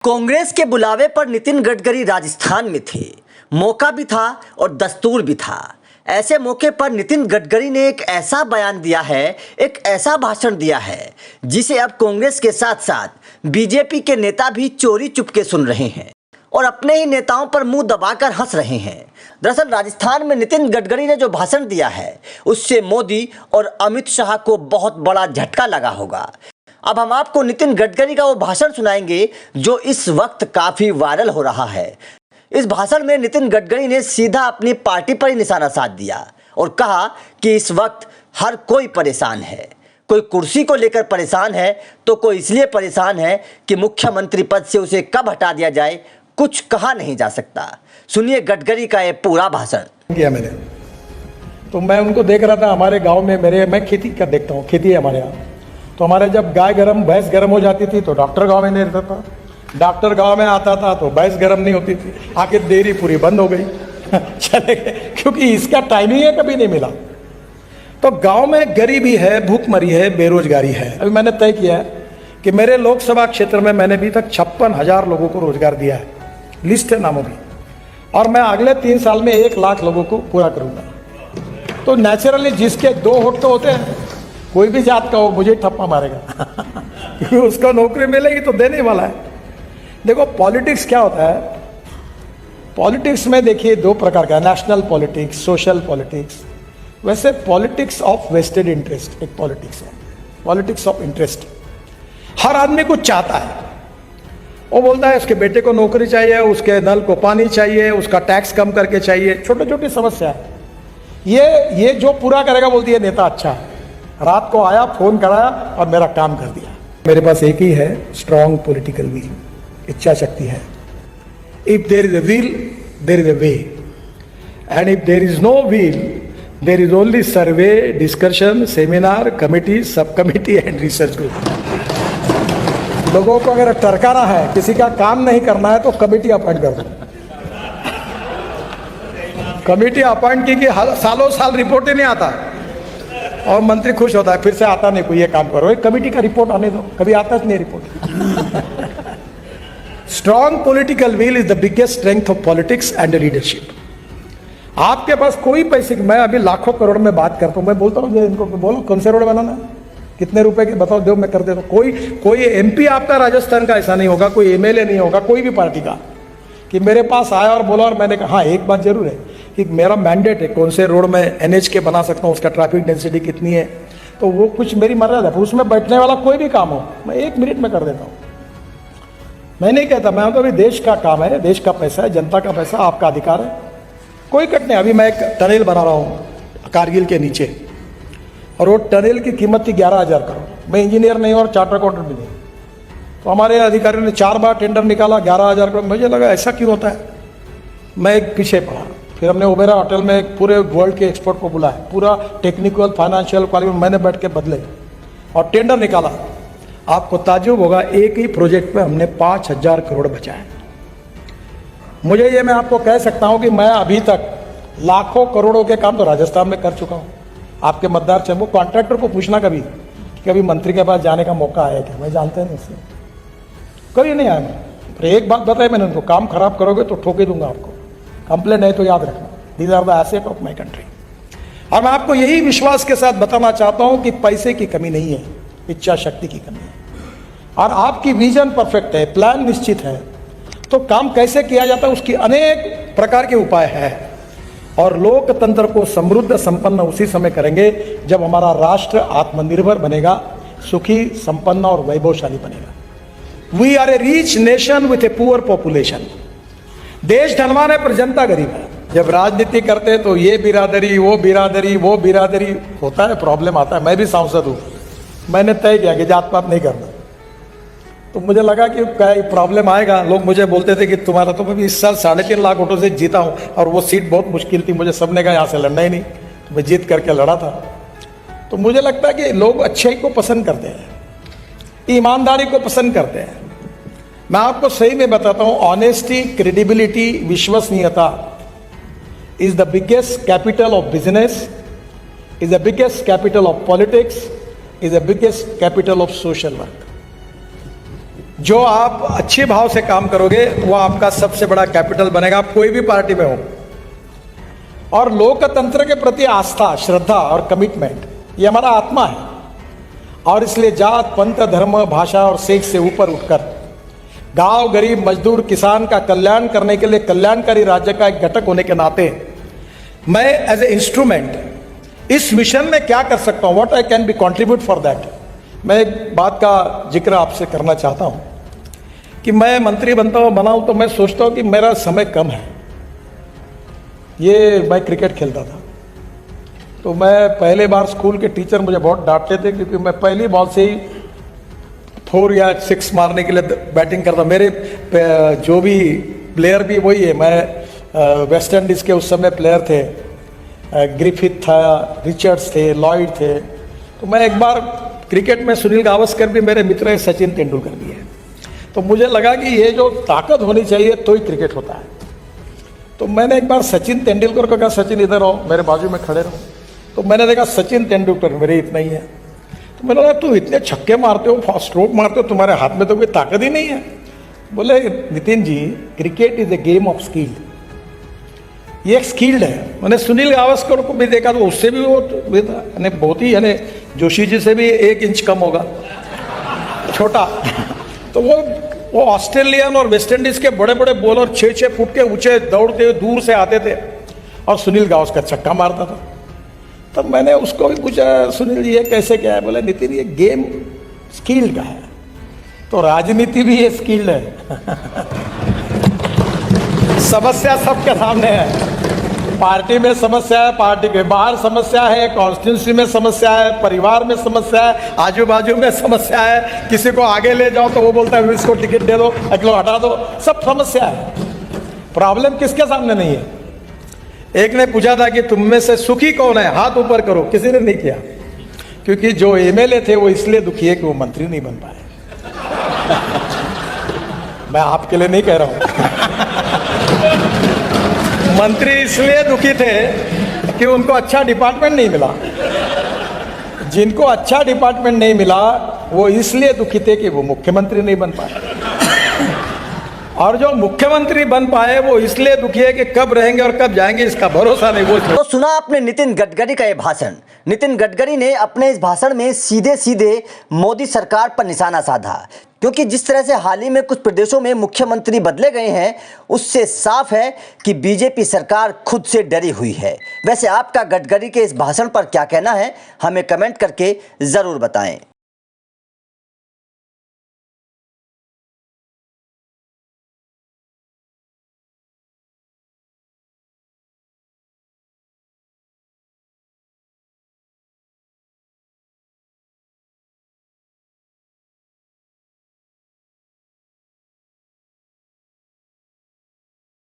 कांग्रेस के बुलावे पर नितिन गडकरी राजस्थान में थे। मौका भी था और दस्तूर भी था। ऐसे मौके पर नितिन गडकरी ने एक ऐसा बयान दिया है, एक ऐसा भाषण दिया है जिसे अब कांग्रेस के साथ साथ बीजेपी के नेता भी चोरी चुपके सुन रहे हैं और अपने ही नेताओं पर मुंह दबाकर हंस रहे हैं। दरअसल राजस्थान में नितिन गडकरी ने जो भाषण दिया है उससे मोदी और अमित शाह को बहुत बड़ा झटका लगा होगा। अब हम आपको नितिन गडकरी का वो भाषण सुनाएंगे जो इस वक्त काफी वायरल हो रहा है। इस भाषण में नितिन गडकरी ने सीधा अपनी पार्टी पर ही निशाना साध दिया और कहा कि इस वक्त हर कोई परेशान है। कोई कुर्सी को लेकर परेशान है तो कोई इसलिए परेशान है कि मुख्यमंत्री पद से उसे कब हटा दिया जाए कुछ कहा नहीं जा सकता। सुनिए गडकरी का ये पूरा भाषण। किया मैंने तो मैं उनको देख रहा था हमारे गांव में। मैं खेती का देखता हूँ, खेती है हमारे यहाँ। तो हमारे जब गाय गर्म भैंस गर्म हो जाती थी तो डॉक्टर गांव में नहीं रहता था, डॉक्टर गांव में आता था तो भैंस गर्म नहीं होती थी। आखिर डेयरी पूरी बंद हो गई चले गए क्योंकि इसका टाइमिंग है कभी नहीं मिला। तो गांव में गरीबी है, भूखमरी है, बेरोजगारी है। अभी मैंने तय किया है कि मेरे लोकसभा क्षेत्र में मैंने अभी तक 56,000 लोगों को रोजगार दिया है, लिस्ट है नामों की, और मैं अगले 3 साल में 1 लाख लोगों को पूरा करूंगा। तो नेचुरली जिसके 2 होठ तो होते हैं, कोई भी जात का हो मुझे ठप्पा मारेगा क्योंकि उसको नौकरी मिलेगी तो देने वाला है। देखो पॉलिटिक्स क्या होता है, पॉलिटिक्स में देखिए 2 प्रकार का, नेशनल पॉलिटिक्स, सोशल पॉलिटिक्स। वैसे पॉलिटिक्स ऑफ वेस्टेड इंटरेस्ट एक पॉलिटिक्स है, पॉलिटिक्स ऑफ इंटरेस्ट। हर आदमी कुछ चाहता है, वो बोलता है उसके बेटे को नौकरी चाहिए, उसके नल को पानी चाहिए, उसका टैक्स कम करके चाहिए, छोटी छोटी समस्या है। ये जो पूरा करेगा बोलती है नेता अच्छा है। रात को आया, फोन कराया और मेरा काम कर दिया। मेरे पास एक ही है, स्ट्रॉन्ग पॉलिटिकल विल, इच्छा शक्ति है। If there is a will there is a way, and if there is no will there is only survey, discussion, seminar, committee, sub committee and research group. लोगों को अगर टरकाना है, किसी का काम नहीं करना है तो कमिटी अपॉइंट कर दो। कमिटी अपॉइंट की कि सालों साल रिपोर्ट ही नहीं आता और मंत्री खुश होता है, फिर से आता नहीं कोई, ये काम करो, एक कमिटी का रिपोर्ट आने दो, कभी आता नहीं report. Strong political will is the biggest strength of politics and leadership. आपके पास कोई पैसे, मैं अभी लाखों करोड़ में बात करता हूं, मैं बोलता हूं इनको बोलो कौन से रोड बनाना, कितने रुपए के बताओ, दो मैं कर देता हूं। कोई एमपी आपका राजस्थान का ऐसा नहीं होगा, कोई एमएलए नहीं होगा, कोई भी पार्टी का, कि मेरे पास आया और बोला और मैंने कहा हाँ एक बात जरूर है कि मेरा मैंडेट है कौन से रोड में एनएच के बना सकता हूँ, उसका ट्रैफिक डेंसिटी कितनी है, तो वो कुछ मेरी मर्यादा है। उसमें बैठने वाला कोई भी काम हो मैं 1 मिनट में कर देता हूँ। मैं नहीं कहता, मैं तो अभी देश का काम है, देश का पैसा है, जनता का पैसा, आपका अधिकार है, कोई कट नहीं। अभी मैं एक टनल बना रहा हूँ कारगिल के नीचे और वो टनल की कीमत थी 11,000 करोड़। मैं इंजीनियर नहीं और चार्टर अकाउंटेंट भी नहीं, तो हमारे अधिकारियों ने 4 बार टेंडर निकाला, 11,000 करोड़। मुझे लगा ऐसा क्यों होता है, मैं एक पीछे पड़ा। फिर हमने ओबेरा होटल में एक पूरे वर्ल्ड के एक्सपर्ट को बुलाया, पूरा टेक्निकल फाइनेंशियल क्वालिटी मैंने बैठ के बदले और टेंडर निकाला। आपको ताज्जुब होगा, एक ही प्रोजेक्ट पे हमने 5,000 करोड़ बचाए। मुझे ये मैं आपको कह सकता हूँ कि मैं अभी तक लाखों करोड़ों के काम तो राजस्थान में कर चुका हूँ। आपके मतदार चाहे वो कॉन्ट्रैक्टर को पूछना कभी कि कभी मंत्री के पास जाने का मौका आया क्या, मैं जानते नहीं उससे, कभी नहीं आया। पर एक बात बताई मैंने उनको, काम खराब करोगे तो ठोके दूंगा आपको, कंप्लेंट है तो याद रखना, these are the asset of my country. और मैं आपको यही विश्वास के साथ बताना चाहता हूं कि पैसे की कमी नहीं है, इच्छा शक्ति की कमी है। और आपकी विजन परफेक्ट है, प्लान निश्चित है, तो काम कैसे किया जाता है उसकी अनेक प्रकार के उपाय है। और लोकतंत्र को समृद्ध संपन्न उसी समय करेंगे जब हमारा राष्ट्र आत्मनिर्भर बनेगा, सुखी, संपन्न और वैभवशाली बनेगा। We are a rich nation with a poor population. देश धनवान है पर जनता गरीब है। जब राजनीति करते हैं तो ये बिरादरी, वो बिरादरी, वो बिरादरी होता है, प्रॉब्लम आता है। मैं भी सांसद हूँ, मैंने तय किया कि जात पात नहीं करना, तो मुझे लगा कि क्या प्रॉब्लम आएगा। लोग मुझे बोलते थे कि तुम्हारा तो मैं इस साल 3.5 लाख वोटों से जीता हूँ और वो सीट बहुत मुश्किल थी, मुझे सबने कहा यहाँ से लड़ना ही नहीं, तो मैं जीत करके लड़ा था। तो मुझे लगता है कि लोग अच्छाई को पसंद करते हैं, ईमानदारी को पसंद करते हैं। मैं आपको सही में बताता हूं, ऑनेस्टी, क्रेडिबिलिटी, विश्वसनीयता is the biggest capital of business, is the biggest capital of politics, is the biggest capital of social work. जो आप अच्छे भाव से काम करोगे वो आपका सबसे बड़ा कैपिटल बनेगा, आप कोई भी पार्टी में हो। और लोकतंत्र के प्रति आस्था, श्रद्धा और कमिटमेंट ये हमारा आत्मा है। और इसलिए जात, पंथ, धर्म, भाषा और सेक्स से ऊपर उठकर गांव, गरीब, मजदूर, किसान का कल्याण करने के लिए कल्याणकारी राज्य का एक घटक होने के नाते मैं एज ए इंस्ट्रूमेंट इस मिशन में क्या कर सकता हूं, what I can be contribute for that. मैं एक बात का जिक्र आपसे करना चाहता हूं कि मैं मंत्री बनाऊं तो मैं सोचता हूं कि मेरा समय कम है। ये मैं क्रिकेट खेलता था तो मैं पहले बार स्कूल के टीचर मुझे बहुत डांटते थे क्योंकि मैं पहली बॉल से ही 4 या 6 मारने के लिए बैटिंग करता। मेरे जो भी प्लेयर भी वही है, मैं वेस्ट इंडीज़ के उस समय प्लेयर थे, ग्रिफिथ था, रिचर्ड्स थे, लॉयड थे। तो मैं एक बार क्रिकेट में सुनील गावस्कर भी मेरे मित्र है, सचिन तेंदुलकर भी है। तो मुझे लगा कि ये जो ताकत होनी चाहिए तो ही क्रिकेट होता है। तो मैंने एक बार सचिन तेंदुलकर को कहा, सचिन इधर आओ, मेरे बाजू में खड़े रहो। तो मैंने देखा सचिन तेंदुलकर मेरे इतना ही है। तो मैंने कहा तू इतने छक्के मारते हो, फास्ट स्ट्रोक मारते हो, तुम्हारे हाथ में तो कोई ताकत ही नहीं है। बोले Nitin ji, cricket is a game of skill, ये एक स्किल्ड है। मैंने सुनील गावस्कर को भी देखा तो उससे भी वो था बहुत ही, यानी जोशी जी से भी 1 इंच कम होगा, छोटा। तो वो ऑस्ट्रेलियन और वेस्ट इंडीज के बड़े बड़े बॉलर 6-6 फुट के ऊंचे दौड़ते हुए दूर से आते थे और सुनील गावस्कर छक्का मारता था। तब मैंने उसको भी पूछा, सुनील जी ये कैसे क्या है? बोले नितिन ये गेम स्किल्ड का है, तो राजनीति भी ये स्किल्ड है। समस्या सबके सामने है, पार्टी में समस्या है, पार्टी के बाहर समस्या है, कॉन्स्टिट्यूंसी में समस्या है, परिवार में समस्या है, आजू बाजू में समस्या है। किसी को आगे ले जाओ तो वो बोलता है इसको टिकट दे दो, अगलो हटा दो, सब समस्या है। प्रॉब्लम किसके सामने नहीं है? एक ने पूछा था कि तुम में से सुखी कौन है, हाथ ऊपर करो, किसी ने नहीं किया, क्योंकि जो एमएलए थे वो इसलिए दुखी है कि वो मंत्री नहीं बन पाए। मैं आपके लिए नहीं कह रहा हूं। मंत्री इसलिए दुखी थे कि उनको अच्छा डिपार्टमेंट नहीं मिला। जिनको अच्छा डिपार्टमेंट नहीं मिला वो इसलिए दुखी थे कि वो मुख्यमंत्री नहीं बन पाए, और जो मुख्यमंत्री बन पाए वो इसलिए दुखी है कि कब रहेंगे और कब जाएंगे इसका भरोसा नहीं। वो तो सुना आपने नितिन गडकरी का ये भाषण। नितिन गडकरी ने अपने इस भाषण में सीधे सीधे मोदी सरकार पर निशाना साधा, क्योंकि जिस तरह से हाल ही में कुछ प्रदेशों में मुख्यमंत्री बदले गए हैं उससे साफ है कि बीजेपी सरकार खुद से डरी हुई है। वैसे आपका गडकरी के इस भाषण पर क्या कहना है, हमें कमेंट करके ज़रूर बताएं।